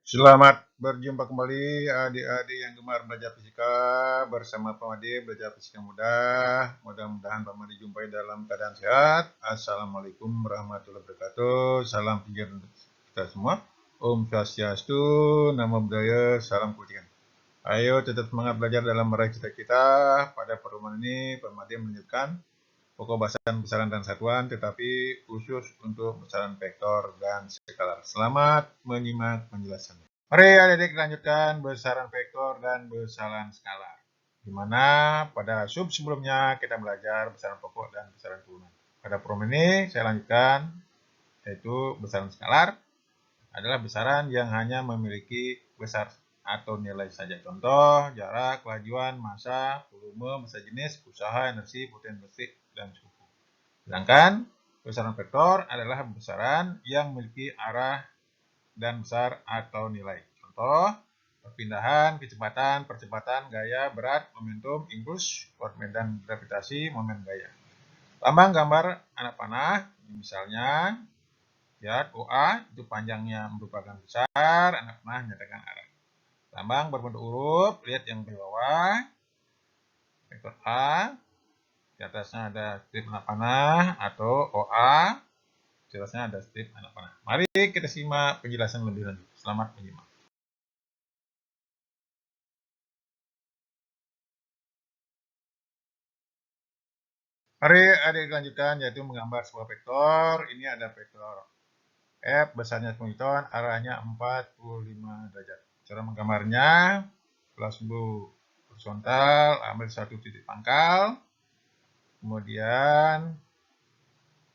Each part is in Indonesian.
Selamat berjumpa kembali adik-adik yang gemar belajar fisika bersama Pak Made belajar fisika mudah. Mudah-mudahan Pak Made jumpai dalam keadaan sehat. Assalamualaikum warahmatullahi wabarakatuh. Salam pijar untuk kita semua. Om Swastiastu, Namo Buddhaya, salam kebajikan. Ayo tetap semangat belajar dalam meraih cita-cita. Pada pertemuan ini Pak Made melanjutkan pokok bahasan besaran dan satuan, tetapi khusus untuk besaran vektor dan skalar. Selamat menyimak penjelasannya. Mari adik-adik lanjutkan besaran vektor dan besaran skalar. Di mana pada sub sebelumnya kita belajar besaran pokok dan besaran turunan. Pada problem ini saya lanjutkan, yaitu besaran skalar adalah besaran yang hanya memiliki besar atau nilai saja. Contoh, jarak, kelajuan, massa, volume, massa jenis, usaha, energi, potensi listrik, dan suhu. Sedangkan besaran vektor adalah besaran yang memiliki arah dan besar atau nilai. Contoh, perpindahan, kecepatan, percepatan, gaya, berat, momentum, impuls, medan gravitasi, momen gaya. Lambang gambar anak panah, misalnya, lihat OA, itu panjangnya merupakan besar, anak panah menyatakan arah. Lambang berbentuk huruf, lihat yang di bawah, vektor A, di atasnya ada strip anak panah, atau OA, di atasnya ada strip anak panah. Mari kita simak penjelasan lebih lanjut. Selamat menyimak. Mari adik lanjutkan, yaitu menggambar sebuah vektor. Ini ada vektor F, besarnya 10 Newton, arahnya 45 derajat. Cara menggambarnya, kelas bulu horizontal, ambil satu titik pangkal, kemudian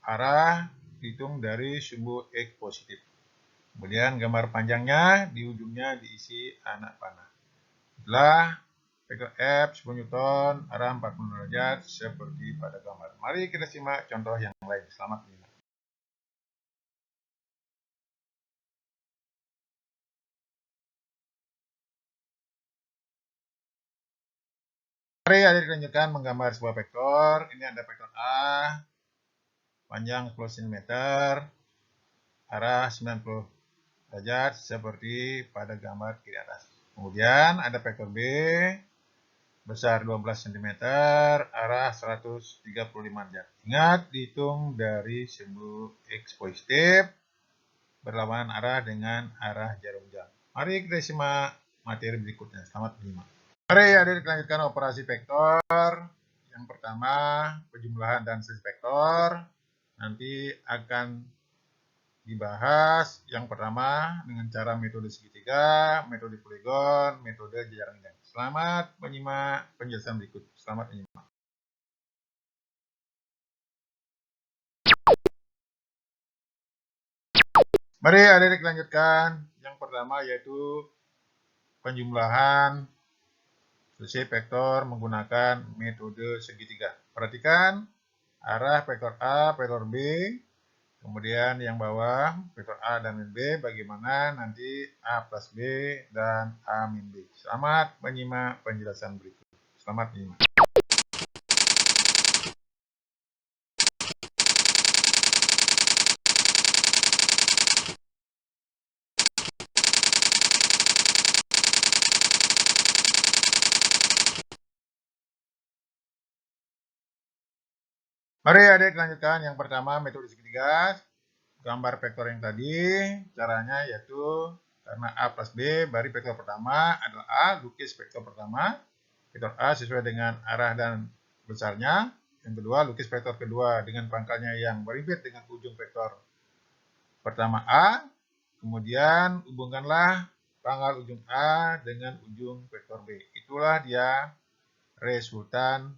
arah hitung dari sumbu X positif. Kemudian gambar panjangnya, di ujungnya diisi anak panah. Setelah vektor F 10 Newton, arah 40 derajat seperti pada gambar. Mari kita simak contoh yang lain. Selamat menyimak. Mari adik lanjutkan menggambar sebuah vektor. Ini ada vektor A, panjang 10 cm, arah 90 derajat seperti pada gambar kiri atas. Kemudian ada vektor B, besar 12 cm, arah 135 derajat. Ingat, dihitung dari sumbu X positif berlawanan arah dengan arah jarum jam. Mari kita simak materi berikutnya. Selamat menyimak. Mari adik lanjutkan operasi vektor. Yang pertama, penjumlahan dan selisih vektor. Nanti akan dibahas yang pertama dengan cara metode segitiga, metode poligon, metode jajar rendah. Selamat menyimak penjelasan berikut. Selamat menyimak. Mari adik lanjutkan. Yang pertama yaitu penjumlahan selisih vektor menggunakan metode segitiga. Perhatikan arah vektor A, vektor B, kemudian yang bawah vektor A dan B, bagaimana nanti A plus B dan A min B. Selamat menyimak penjelasan berikut. Selamat menyimak. Mari adik lanjutkan. Yang pertama metode segitiga. Gambar vektor yang tadi, caranya yaitu karena A plus B, bari vektor pertama adalah A, lukis vektor pertama, vektor A sesuai dengan arah dan besarnya. Yang kedua, lukis vektor kedua dengan pangkalnya yang berimpit dengan ujung vektor pertama A, kemudian hubungkanlah pangkal ujung A dengan ujung vektor B. Itulah dia resultan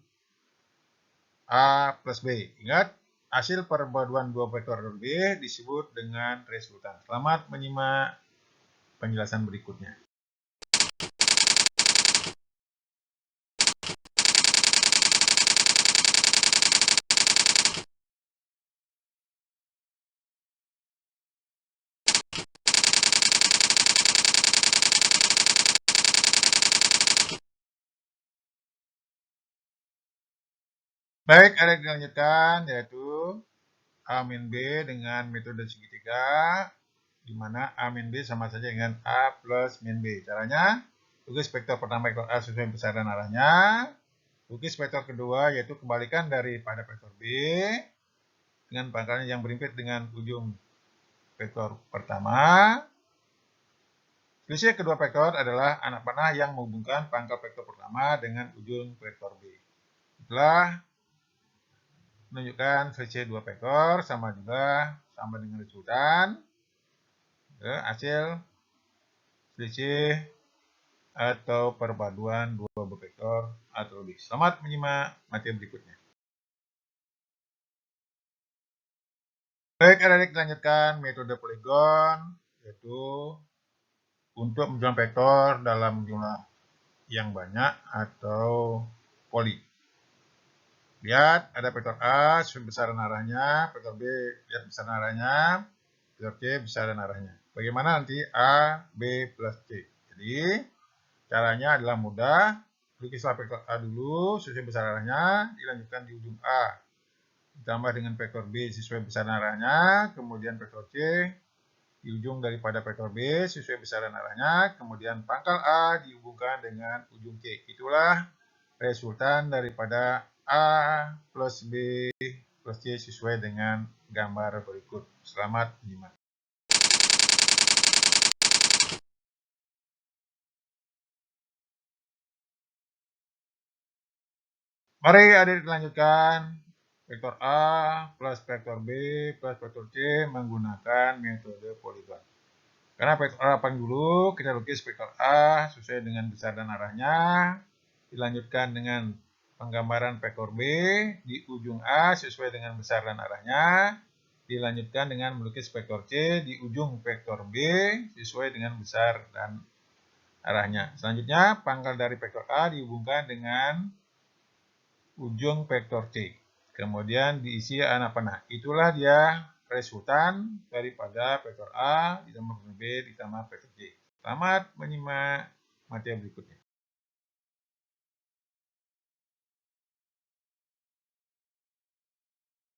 A plus B. Ingat, hasil perpaduan dua vektor B disebut dengan resultan. Selamat menyimak penjelasan berikutnya. Baik, ada dilanjutkan yaitu A min B dengan metode segitiga. di mana A min B sama saja dengan A plus min B. Caranya, lukis vektor pertama vektor A sesuai besar dan arahnya. Lukis vektor kedua yaitu kebalikan daripada vektor B dengan pangkalnya yang berimpit dengan ujung vektor pertama. Selisih kedua vektor adalah anak panah yang menghubungkan pangkal vektor pertama dengan ujung vektor B. Setelah menunjukkan selisih dua vektor sama dengan resultan hasil selisih atau perpaduan dua buah vektor atau lebih. Selamat menyimak materi berikutnya. Baik, adik-adik, lanjutkan metode poligon, yaitu untuk menjual vektor dalam jumlah yang banyak atau poli. Lihat, ada vektor A sesuai besaran arahnya, vektor B lihat besaran arahnya, vektor C besaran arahnya. Bagaimana nanti A, B plus C? Jadi, caranya adalah mudah. Lukislah vektor A dulu sesuai besaran arahnya, dilanjutkan di ujung A. Ditambah dengan vektor B sesuai besaran arahnya, kemudian vektor C di ujung daripada vektor B sesuai besaran arahnya, kemudian pangkal A dihubungkan dengan ujung C. Itulah resultan daripada A plus B plus C sesuai dengan gambar berikut. Selamat menyimak. Mari adik lanjutkan. Vektor A plus vektor B plus vektor C menggunakan metode poligon. Karena vektor A paling dulu, kita lukis vektor A sesuai dengan besar dan arahnya. Dilanjutkan dengan penggambaran vektor B di ujung A sesuai dengan besar dan arahnya. Dilanjutkan dengan melukis vektor C di ujung vektor B sesuai dengan besar dan arahnya. Selanjutnya, pangkal dari vektor A dihubungkan dengan ujung vektor C. Kemudian diisi anak panah. Itulah dia resultan daripada vektor A ditambah vektor B ditambah vektor C. Selamat menyimak materi berikutnya.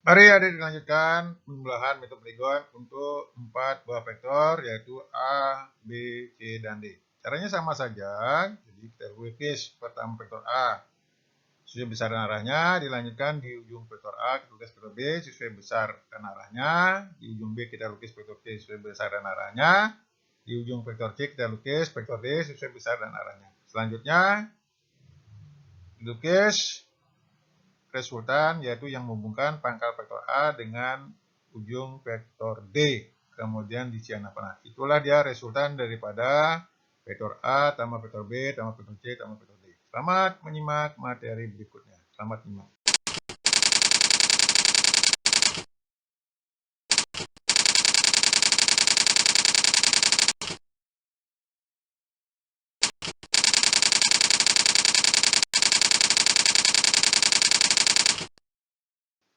Mari adik dilanjutkan pembelahan metode poligon untuk 4 buah vektor yaitu A, B, C, dan D. Caranya sama saja. Jadi kita lukis pertama vektor A sesuai besar dan arahnya, dilanjutkan di ujung vektor A kita lukis vektor B sesuai besar dan arahnya, di ujung B kita lukis vektor C sesuai besar dan arahnya, di ujung vektor C kita lukis vektor D sesuai besar dan arahnya. Selanjutnya dilukis resultan yaitu yang menghubungkan pangkal vektor A dengan ujung vektor D, kemudian diisi anak panah. Itulah dia resultan daripada vektor A tambah vektor B tambah vektor C tambah vektor D. Selamat menyimak materi berikutnya. Selamat menyimak.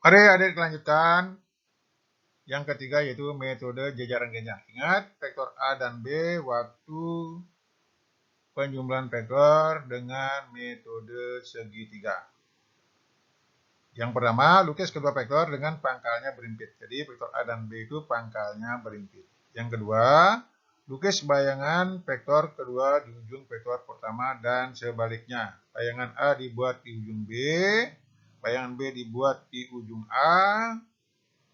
Mari adik lanjutkan. Yang ketiga yaitu metode jajaran genjang. Ingat, vektor A dan B waktu penjumlahan vektor dengan metode segitiga. Yang pertama, lukis kedua vektor dengan pangkalnya berimpit. Jadi vektor A dan B itu pangkalnya berimpit. Yang kedua, lukis bayangan vektor kedua di ujung vektor pertama dan sebaliknya. Bayangan A dibuat di ujung B, bayangan B dibuat di ujung A.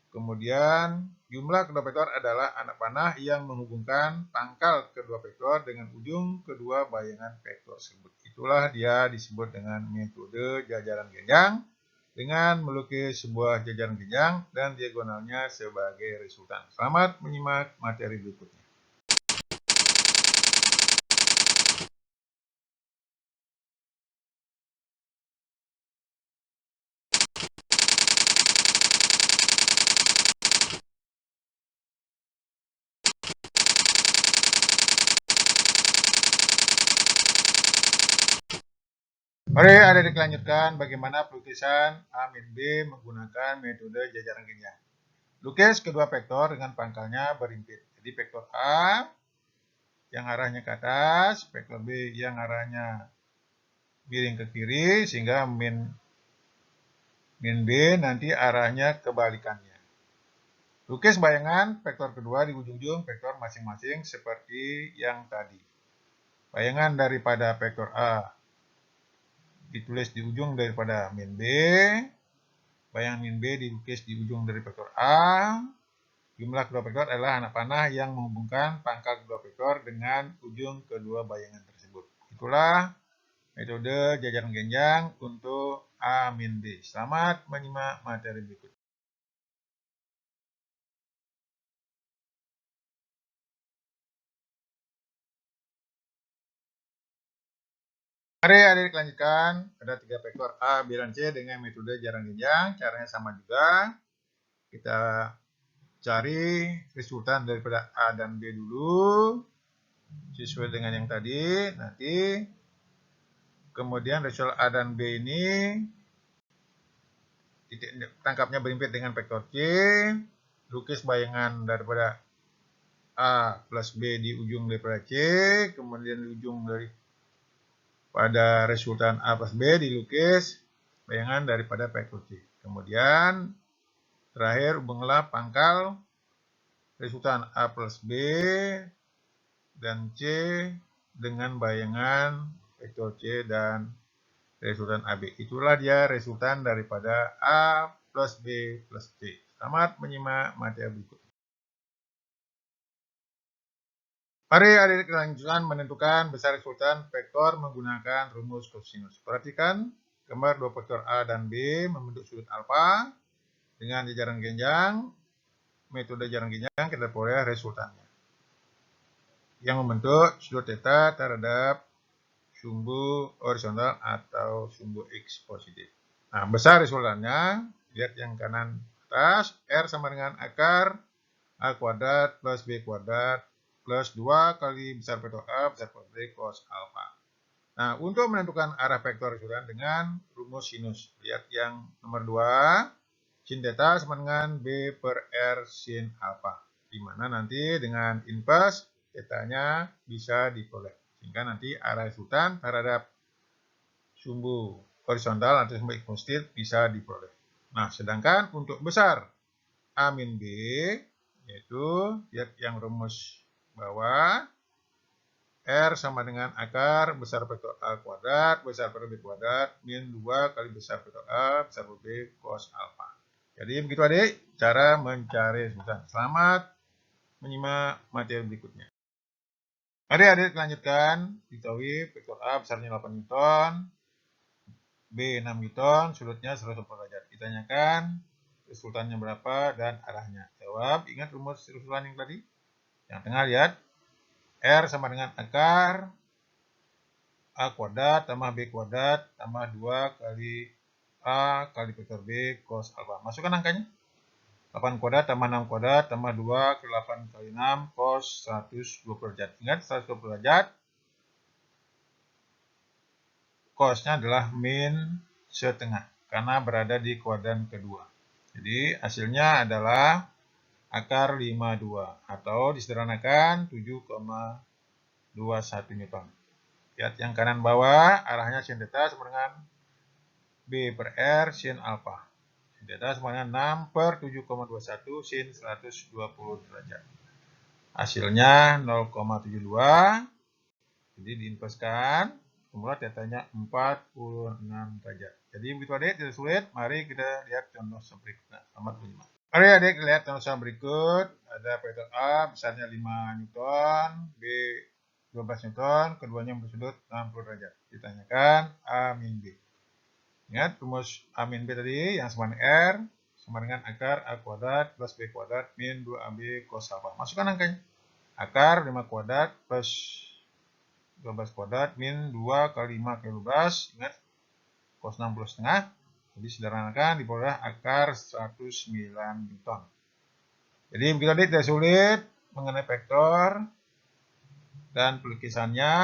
Kemudian jumlah kedua vektor adalah anak panah yang menghubungkan pangkal kedua vektor dengan ujung kedua bayangan vektor tersebut. Itulah dia disebut dengan metode jajaran genjang dengan melukis sebuah jajaran genjang dan diagonalnya sebagai resultan. Selamat menyimak materi berikutnya. Mari adik dilanjutkan bagaimana pelukisan A min B menggunakan metode jajaran genjang. Lukis kedua vektor dengan pangkalnya berimpit. Jadi vektor A yang arahnya ke atas, vektor B yang arahnya miring ke kiri, sehingga min B nanti arahnya kebalikannya. Lukis bayangan vektor kedua di ujung-ujung vektor masing-masing seperti yang tadi. Bayangan daripada vektor A ditulis di ujung daripada min B. Bayangan min B dilukis di ujung dari vektor A. Jumlah kedua vektor adalah anak panah yang menghubungkan pangkal kedua vektor dengan ujung kedua bayangan tersebut. Itulah metode jajaran genjang untuk A min B. Selamat menyimak materi berikut. Mari adik lanjutkan. Ada 3 vektor A, B, dan C dengan metode jajaran genjang. Caranya sama juga. Kita cari resultan daripada A dan B dulu. Sesuai dengan yang tadi. Nanti kemudian resultan A dan B ini tangkapnya berimpit dengan vektor C. Lukis bayangan daripada A plus B di ujung daripada C. Kemudian di ujung dari pada resultan A plus B dilukis bayangan daripada vektor C. Kemudian terakhir hubunglah pangkal resultan A plus B dan C dengan bayangan vektor C dan resultan AB. Itulah dia resultan daripada A plus B plus C. Selamat menyimak materi berikut. Mari adik lanjutkan menentukan besar resultan vektor menggunakan rumus kosinus. Perhatikan gambar dua vektor A dan B membentuk sudut alfa dengan jajaran genjang. Metode jajaran genjang kita peroleh resultannya yang membentuk sudut theta terhadap sumbu horizontal atau sumbu X positif. Nah, besar resultannya, lihat yang kanan atas, R sama dengan akar A kuadrat plus B kuadrat plus 2 kali besar vektor A besar vektor B cos alfa. Nah, untuk menentukan arah vektor resultan dengan rumus sinus. Lihat yang nomor 2, sin theta sama dengan B per R sin alfa. Di mana nanti dengan inverse theta-nya bisa diperoleh. Sehingga nanti arah resultan terhadap sumbu horizontal atau sumbu X positif bisa diperoleh. Nah, sedangkan untuk besar A min B, yaitu lihat yang rumus bawah, R sama dengan akar besar vektor A kuadrat besar vektor B kuadrat min 2 kali besar vektor A besar vektor B cos alfa. Jadi begitu adik cara mencari resultan. Selamat menyimak materi berikutnya. Mari adik lanjutkan. Diketahui vektor A besarnya 8 Newton, B 6 Newton, sudutnya 180 derajat. Ditanyakan resultannya berapa dan arahnya. Jawab, ingat rumus resultan yang tadi? Yang tengah lihat, R sama dengan akar A kuadrat tambah B kuadrat tambah 2 kali A kali vektor B cos alfa. Masukkan angkanya. 8 kuadrat tambah 6 kuadrat tambah 2 kali 8 kali 6 cos 120 derajat. Ingat 120 derajat. Cosnya adalah min setengah karena berada di kuadran kedua. Jadi hasilnya adalah akar 52 atau disederhanakan 7,21 Newton. Lihat yang kanan bawah, arahnya sin theta sama dengan B per R sin alfa. Sin theta sama dengan 6 per 7,21 sin 120 derajat. Hasilnya 0,72. Jadi diinverskan, formula tetanya 46 derajat. Jadi begitu adik, tidak sulit. Mari kita lihat contoh berikutnya. Selamat menyimak. Mari adik lihat contoh berikut. Ada vektor A besarnya 5 Newton, B 12 Newton, keduanya bersudut 60 derajat. Ditanyakan A min B. Ingat rumus A min B tadi yang sama dengan R sama dengan akar A kuadrat plus B kuadrat min 2AB cos alfa. Masukkan angkanya. Akar 5 kuadrat plus 12 kuadrat min 2 kali 5 kali 12. Ingat cos 60 setengah. Jadi sederhanakan diperoleh akar 109 Newton. Jadi begitu adik, tidak sulit mengenai vektor dan pelukisannya.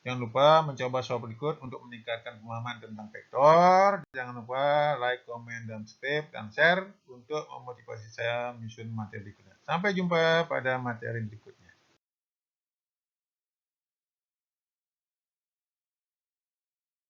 Jangan lupa mencoba soal berikut untuk meningkatkan pemahaman tentang vektor. Jangan lupa like, komen, dan subscribe dan share untuk memotivasi saya menyusun materi berikutnya. Sampai jumpa pada materi berikutnya.